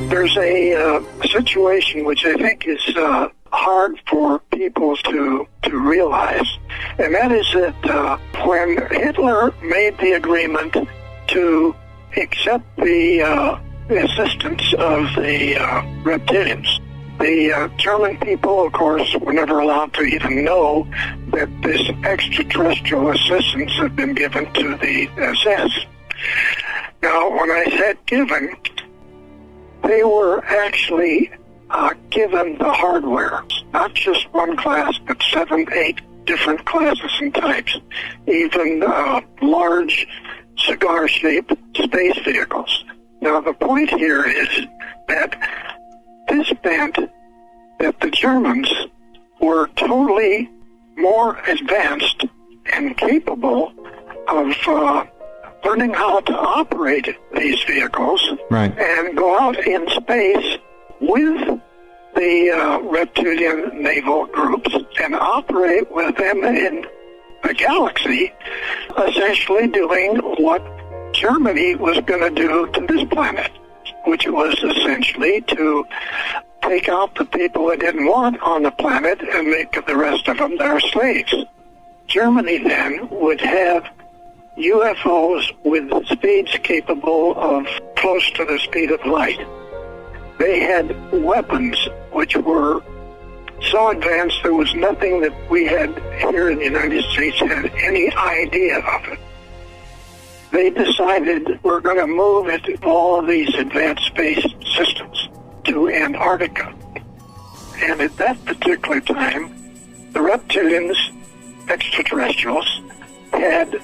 There's a situation which I think is hard for people to realize, and that is that when Hitler made the agreement to accept the assistance of the reptilians, the German people, of course, were never allowed to even know that this extraterrestrial assistance had been given to the SS. Now, when I said given, they were actually given the hardware, not just one class, but 7, 8 different classes and types, even large cigar-shaped space vehicles. Now, the point here is that this meant that the Germans were totally more advanced and capable of learning how to operate these vehicles, right, and go out in space with the reptilian naval groups and operate with them in the galaxy, essentially doing what Germany was going to do to this planet, which was essentially to take out the people it didn't want on the planet and make the rest of them their slaves. Germany then would have UFOs with speeds capable of close to the speed of light. They had weapons which were so advanced there was nothing that we had here in the United States had any idea of it. They decided we're going to move all of these advanced space systems to Antarctica. And at that particular time, the reptilians, extraterrestrials, had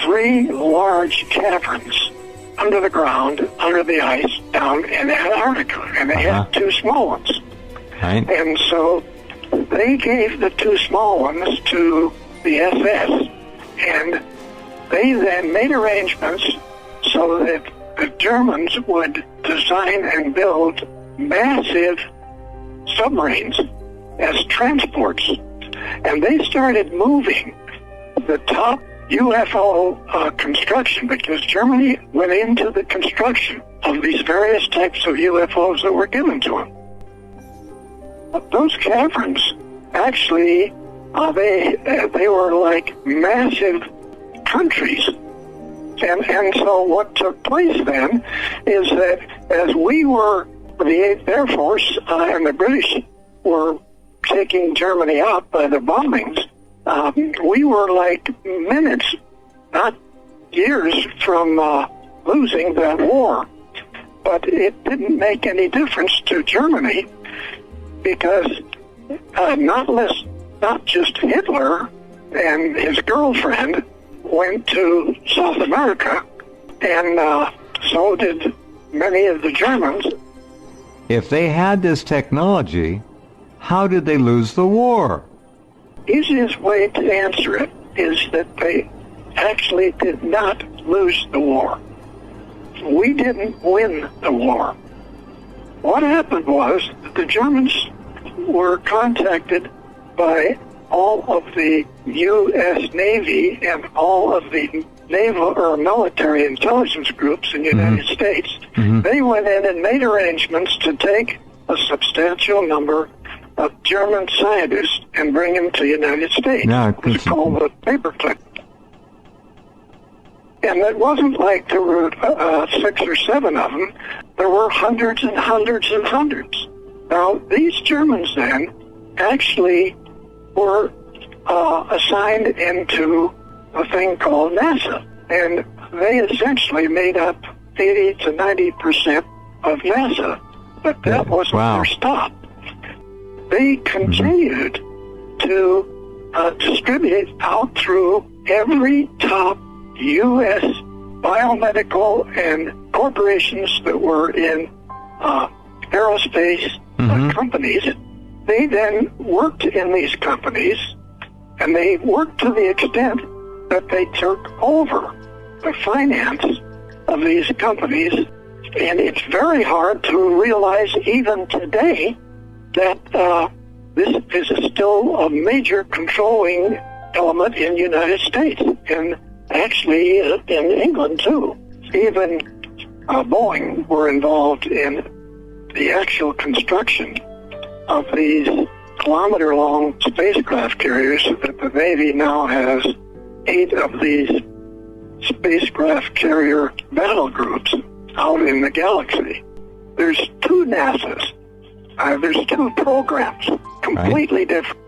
3 large caverns under the ground, under the ice, down in Antarctica. And they had 2 small ones. Right. And so they gave the 2 small ones to the SS, and they then made arrangements so that the Germans would design and build massive submarines as transports. And they started moving the top UFO construction, because Germany went into the construction of these various types of UFOs that were given to them. Those caverns, actually, they were like massive countries. And so what took place then is that as we were, the 8th Air Force and the British were taking Germany out by the bombings, we were like minutes, not years, from losing that war. But it didn't make any difference to Germany, because not just Hitler and his girlfriend went to South America, and so did many of the Germans. If they had this technology, how did they lose the war? Easiest way to answer it is that they actually did not lose the war. We didn't win the war. What happened was that the Germans were contacted by all of the U.S. Navy and all of the naval or military intelligence groups in the United States. They went in and made arrangements to take a substantial number of German scientists and bring them to the United States. It was called the paperclip. And it wasn't like there were 6 or 7 of them. There were hundreds and hundreds and hundreds. Now, these Germans then actually were assigned into a thing called NASA. And they essentially made up 80 to 90% of NASA. But that wasn't their stop. They continued to distribute out through every top U.S. biomedical and corporations that were in aerospace companies. They then worked in these companies, and they worked to the extent that they took over the finance of these companies. And it's very hard to realize even today that this is still a major controlling element in the United States, and actually in England too. Even Boeing were involved in the actual construction of these kilometer-long spacecraft carriers, that the Navy now has 8 of these spacecraft carrier battle groups out in the galaxy. There's 2 NASAs. There's 2 programs, completely different.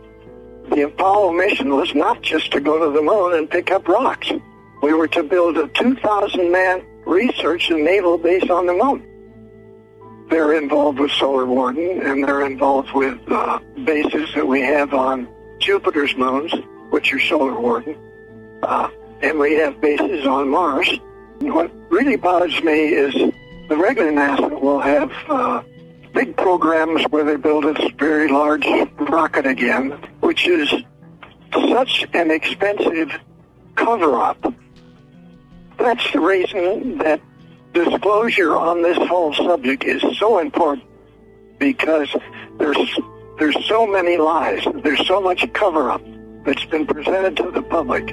The Apollo mission was not just to go to the moon and pick up rocks. We were to build a 2,000-man research and naval base on the moon. They're involved with Solar Warden, and they're involved with bases that we have on Jupiter's moons, which are Solar Warden, and we have bases on Mars. What really bothers me is the regular NASA will have big programs where they build this very large rocket again, which is such an expensive cover-up. That's the reason that disclosure on this whole subject is so important, because there's so many lies, there's so much cover-up that's been presented to the public